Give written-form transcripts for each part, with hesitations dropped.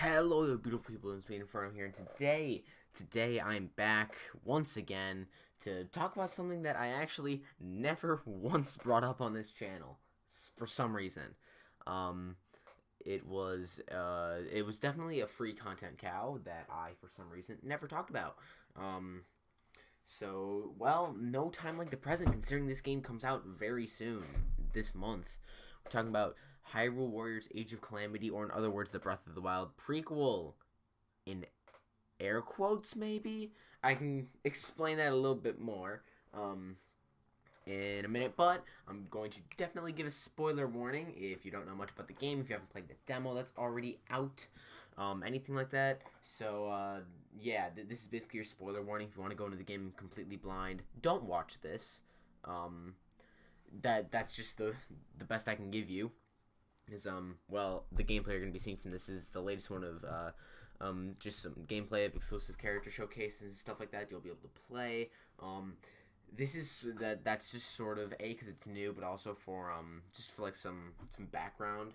Hello, you beautiful people in Spain Inferno here, and today I'm back once again to talk about something that I actually never once brought up on this channel for some reason. Um, it was definitely a free content cow that I, for some reason, never talked about. Well, no time like the present, considering this game comes out very soon, this month. We're talking about Hyrule Warriors Age of Calamity, or in other words, the Breath of the Wild prequel, in air quotes, maybe? I can explain that a little bit more in a minute, but I'm going to definitely give a spoiler warning if you don't know much about the game, if you haven't played the demo that's already out, anything like that. Yeah, this is basically your spoiler warning. If you want to go into the game completely blind, don't watch this. That's just the best I can give you. Is well, the gameplay you're gonna be seeing from this is the latest one of just some gameplay of exclusive character showcases and stuff like that you'll be able to play. That's just sort of because it's new, but also for just for like some background,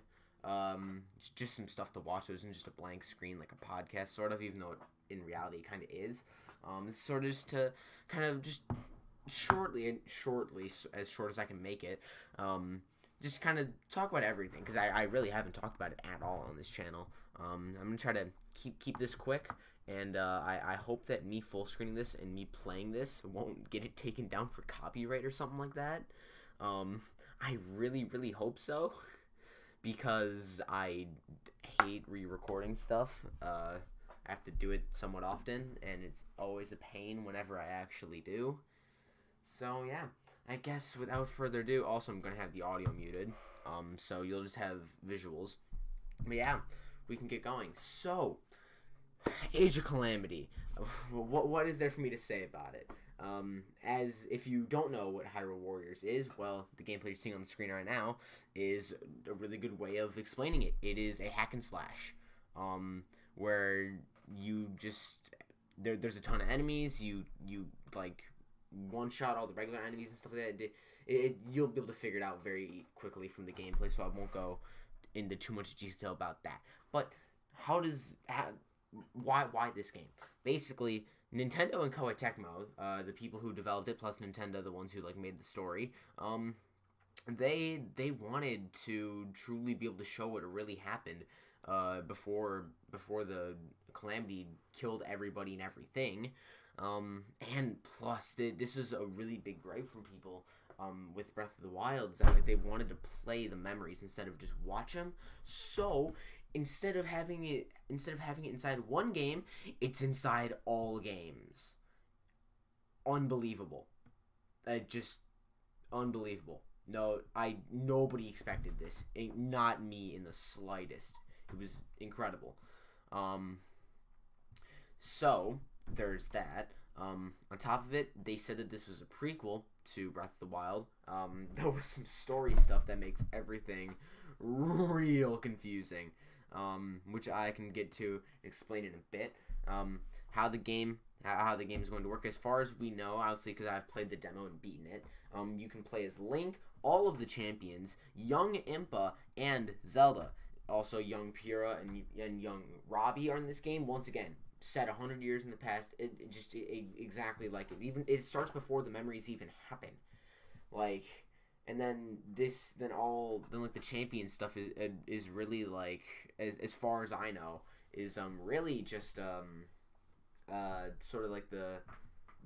just some stuff to watch. It isn't just a blank screen like a podcast sort of, even though it in reality it kind of is. It's sort of just to kind of just shortly, as short as I can make it, just kind of talk about everything, because I really haven't talked about it at all on this channel. I'm gonna try to keep this quick, and I hope that me full screening this and me playing this won't get it taken down for copyright or something like that. I really hope so, because I hate re-recording stuff. I have to do it somewhat often, and it's always a pain whenever I actually do. So yeah, I guess without further ado, also I'm gonna have the audio muted, so you'll just have visuals. But yeah, we can get going. So, Age of Calamity. What is there for me to say about it? As if you don't know what Hyrule Warriors is, well, the gameplay you're seeing on the screen right now is a really good way of explaining it. It is a hack and slash, where you just there's a ton of enemies. You like one shot all the regular enemies and stuff like that. You'll be able to figure it out very quickly from the gameplay, so I won't go into too much detail about that. But why this game? Basically, Nintendo and Koei Tecmo, the people who developed it, plus Nintendo, the ones who like made the story, they wanted to truly be able to show what really happened before the Calamity killed everybody and everything. And plus, this is a really big gripe from people with Breath of the Wild, that like they wanted to play the memories instead of just watch them. So instead of having it inside one game, it's inside all games. Unbelievable. Just unbelievable. Nobody expected this. Not me in the slightest. It was incredible. So there's that. On top of it, they said that this was a prequel to Breath of the Wild. There was some story stuff that makes everything real confusing, which I can get to explain in a bit. How the game is going to work, as far as we know, obviously, because I've played the demo and beaten it. You can play as Link, all of the champions, young Impa, and Zelda. Also, young Pyrrha and young Robbie are in this game. Once again, set 100 years in the past. It exactly like it. Even it starts before the memories even happen. Like, and then like the champion stuff is really like, as far as I know, is really just sort of like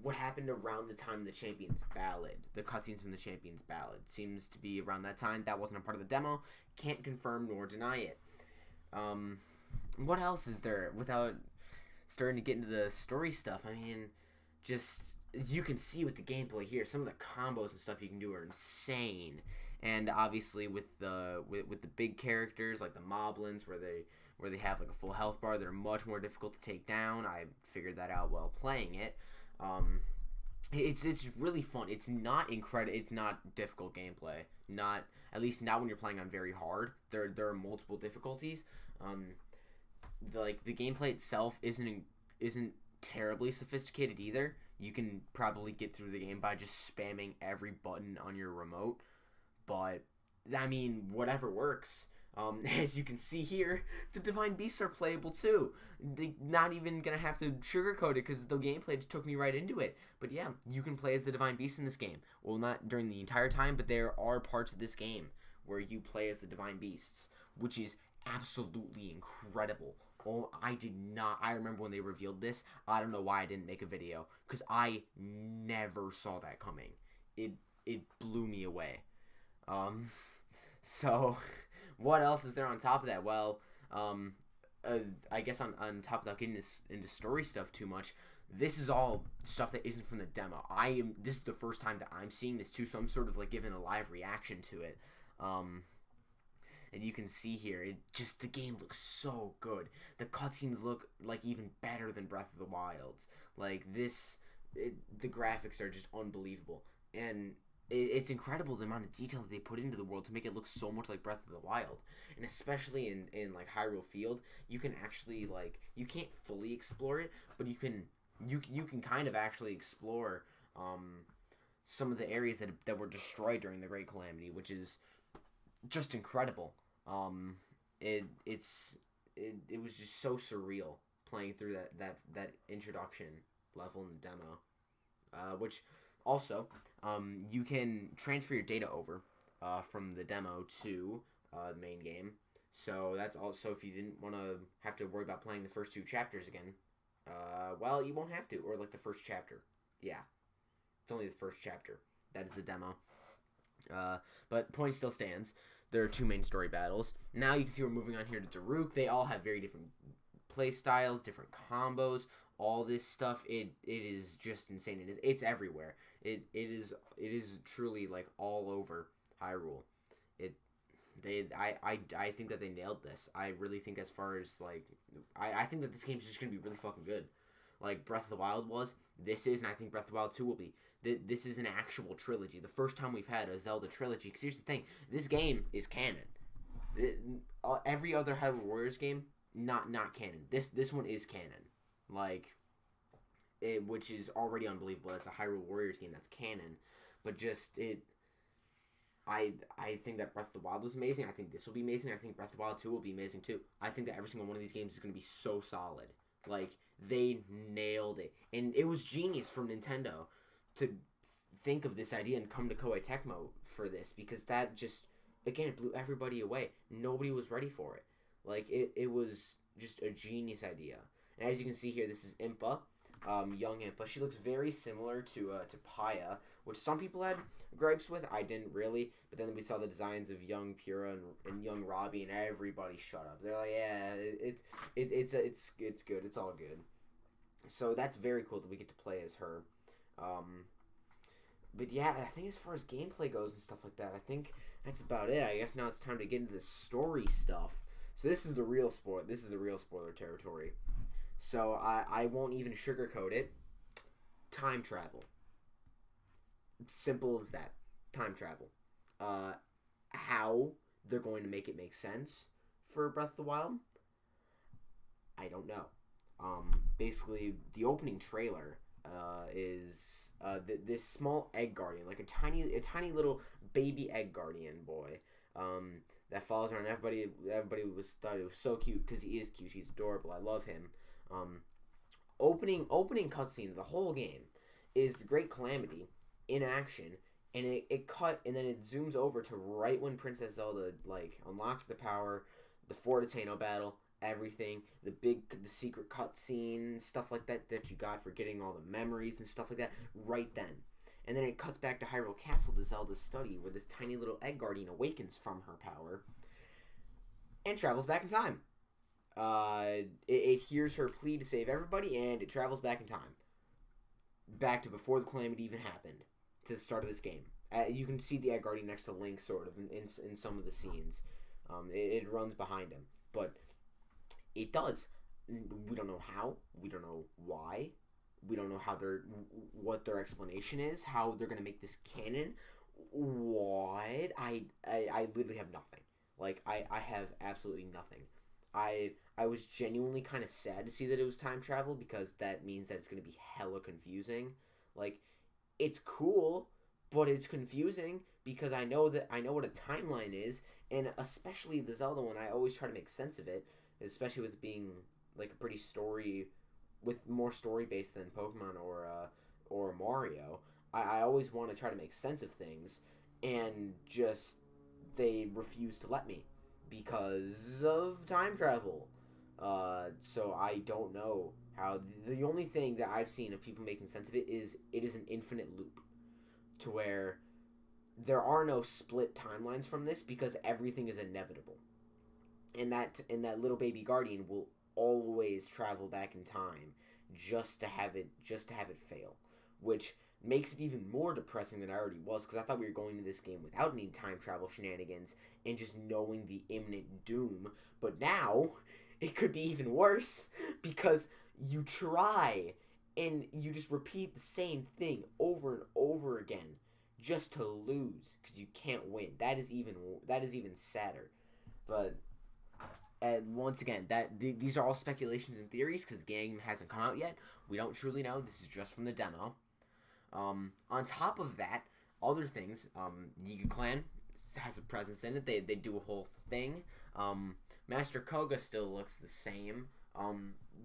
what happened around the time of the Champions Ballad. The cutscenes from the Champions Ballad seems to be around that time. That wasn't a part of the demo. Can't confirm nor deny it. What else is there without starting to get into the story stuff? I mean, just, you can see with the gameplay here, some of the combos and stuff you can do are insane. And obviously with the big characters like the Moblins, where they have like a full health bar, they're much more difficult to take down. I figured that out while playing it. It's really fun. It's not It's not difficult gameplay. Not, at least not when you're playing on very hard. There are multiple difficulties. The gameplay itself isn't terribly sophisticated either. You can probably get through the game by just spamming every button on your remote. But I mean, whatever works. As you can see here, the Divine Beasts are playable too. They're not even gonna have to sugarcoat it because the gameplay just took me right into it. But yeah, you can play as the Divine Beasts in this game. Well, not during the entire time, but there are parts of this game where you play as the Divine Beasts, which is absolutely incredible. Oh, I remember when they revealed this, I don't know why I didn't make a video, because I never saw that coming. It blew me away. So, what else is there on top of that? Well, I guess on top of that, getting into story stuff too much, this is all stuff that isn't from the demo. This is the first time that I'm seeing this too, so I'm sort of like giving a live reaction to it. And you can see here, the game looks so good. The cutscenes look like even better than Breath of the Wild's. Like the graphics are just unbelievable, and it's incredible the amount of detail that they put into the world to make it look so much like Breath of the Wild. And especially in like Hyrule Field, you can actually you can't fully explore it, but you can kind of actually explore some of the areas that were destroyed during the Great Calamity, which is just incredible. It was just so surreal playing through that introduction level in the demo, which also you can transfer your data over from the demo to the main game. So that's also, if you didn't want to have to worry about playing the first 2 chapters again, well, you won't have to, or like the first chapter. Yeah, it's only the first chapter. That is the demo. But point still stands. There are 2 main story battles. Now you can see we're moving on here to Daruk. They all have very different play styles, different combos, all this stuff. It is just insane. It's everywhere. It is truly like all over Hyrule. I think that they nailed this. I really think, as far as I think that this game's just gonna be really fucking good. Like Breath of the Wild was, this is, and I think Breath of the Wild 2 will be. This is an actual trilogy. The first time we've had a Zelda trilogy. Because here's the thing, this game is canon. Every other Hyrule Warriors game, not canon. This one is canon. Which is already unbelievable. That's a Hyrule Warriors game that's canon. But I think that Breath of the Wild was amazing. I think this will be amazing. I think Breath of the Wild 2 will be amazing too. I think that every single one of these games is going to be so solid. They nailed it. And it was genius from Nintendo to think of this idea and come to Koei Tecmo for this, because that just, again, it blew everybody away. Nobody was ready for it. It was just a genius idea. And as you can see here, this is Impa, young Impa. She looks very similar to Paya, which some people had gripes with. I didn't really. But then we saw the designs of young Pura and young Robbie, and everybody shut up. They're like, yeah, it's good. It's all good. So that's very cool that we get to play as her. But yeah, I think as far as gameplay goes and stuff like that, I think that's about it. I guess now it's time to get into the story stuff. So this is the real spoiler. This is the real spoiler territory. So I won't even sugarcoat it. Time travel. Simple as that. Time travel. How they're going to make it make sense for Breath of the Wild, I don't know. Basically, the opening trailer is this small egg guardian, like a tiny little baby egg guardian boy, that follows around everybody. Everybody thought it was so cute, because he is cute. He's adorable. I love him. Opening cutscene of the whole game is the Great Calamity in action, and it cut, and then it zooms over to right when Princess Zelda unlocks the power, the Fort Atano battle, everything, the secret cutscene, stuff like that you got for getting all the memories and stuff like that, right then. And then it cuts back to Hyrule Castle, to Zelda's study, where this tiny little egg guardian awakens from her power and travels back in time. It hears her plea to save everybody, and it travels back in time. Back to before the Calamity even happened, to the start of this game. You can see the egg guardian next to Link, sort of, in some of the scenes. It runs behind him. But it does. We don't know how. We don't know why. We don't know what their explanation is, how they're going to make this canon. What? I literally have nothing. I have absolutely nothing. I was genuinely kind of sad to see that it was time travel, because that means that it's going to be hella confusing. It's cool, but it's confusing, because I know what a timeline is, and especially the Zelda one, I always try to make sense of it, especially with being like a pretty story, with more story based than Pokemon or Mario. I always want to try to make sense of things, and just they refuse to let me because of time travel. So I don't know how. The only thing that I've seen of people making sense of it is an infinite loop, to where there are no split timelines from this because everything is inevitable, and that little baby guardian will always travel back in time just to have it fail, which makes it even more depressing than I already was, because I thought we were going into this game without any time travel shenanigans and just knowing the imminent doom. But now it could be even worse, because you try and you just repeat the same thing over and over again just to lose because you can't win. That is even sadder. But once again, these are all speculations and theories because the game hasn't come out yet. We don't truly know. This is just from the demo. On top of that, other things, Yiga Clan has a presence in it. They do a whole thing. Master Koga still looks the same.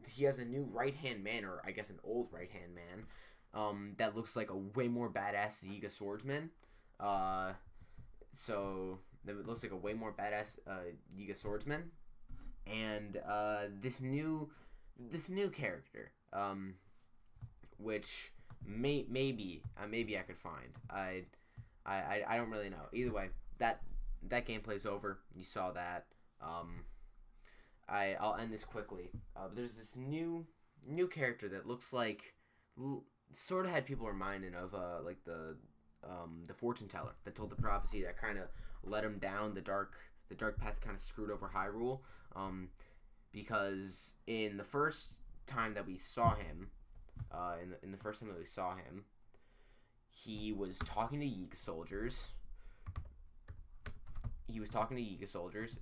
He has a new right-hand man, or I guess an old right-hand man, that looks like a way more badass Yiga swordsman. So it looks like a way more badass Yiga swordsman. And this new character, which maybe I could find. I don't really know. Either way, that gameplay's over. You saw that. I'll end this quickly. There's this new character that looks like sort of had people reminded of like the fortune teller that told the prophecy that kind of led him down the dark path, kind of screwed over Hyrule. Because in the first time that we saw him, he was talking to Yiga soldiers.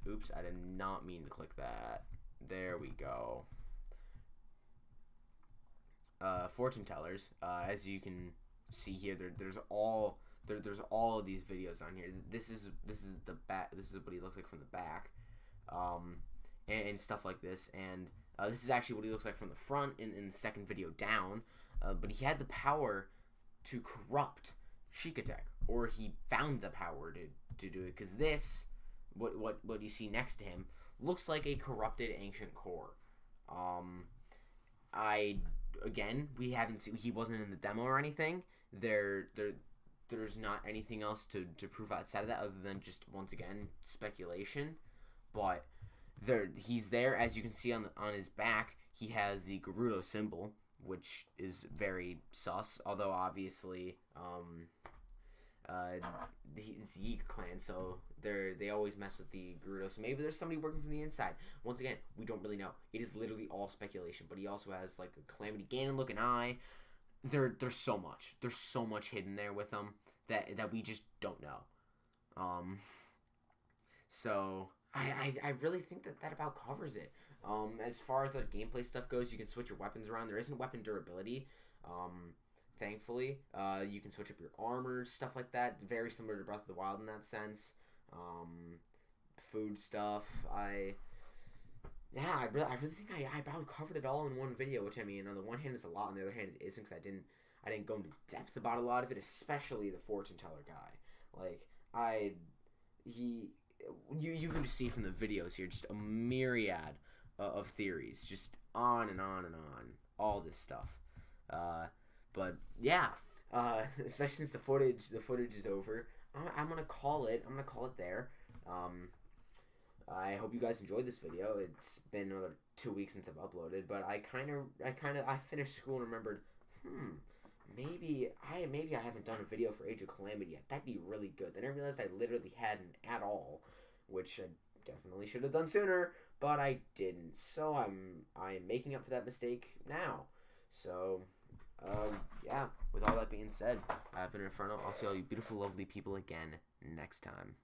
Oops, I did not mean to click that. There we go. Fortune tellers. As you can see here, there's all of these videos on here. This is the back. This is what he looks like from the back, and stuff like this. And this is actually what he looks like from the front in the second video down. But he had the power to corrupt Shikatek, or he found the power to do it, because this, what you see next to him, looks like a corrupted ancient core. We haven't seen, he wasn't in the demo or anything. There's not anything else to prove outside of that other than just, once again, speculation. But he's there, as you can see on his back. He has the Gerudo symbol, which is very sus, although obviously it's Yiga Clan, so they always mess with the Gerudo, so maybe there's somebody working from the inside. Once again, we don't really know. It is literally all speculation, but he also has like a Calamity Ganon looking eye. There's so much hidden there with him that we just don't know. So I really think that about covers it. As far as the gameplay stuff goes, you can switch your weapons around. There isn't weapon durability, thankfully. You can switch up your armor, stuff like that. Very similar to Breath of the Wild in that sense. Food stuff. I really think I about covered it all in one video, which, I mean, on the one hand is a lot, on the other hand it isn't, because I didn't go into depth about a lot of it, especially the fortune teller guy. Like, you can just see from the videos here just a myriad of theories, just on and on and on, all this stuff. But yeah, especially since the footage is over, I'm gonna call it there. I hope you guys enjoyed this video. It's been another 2 weeks since I've uploaded, but I finished school and remembered, maybe I haven't done a video for Age of Calamity yet. That'd be really good. Then I realized I literally hadn't at all, which I definitely should have done sooner, but I didn't. So I am making up for that mistake now. So yeah, with all that being said, I've been Inferno. I'll see all you beautiful, lovely people again next time.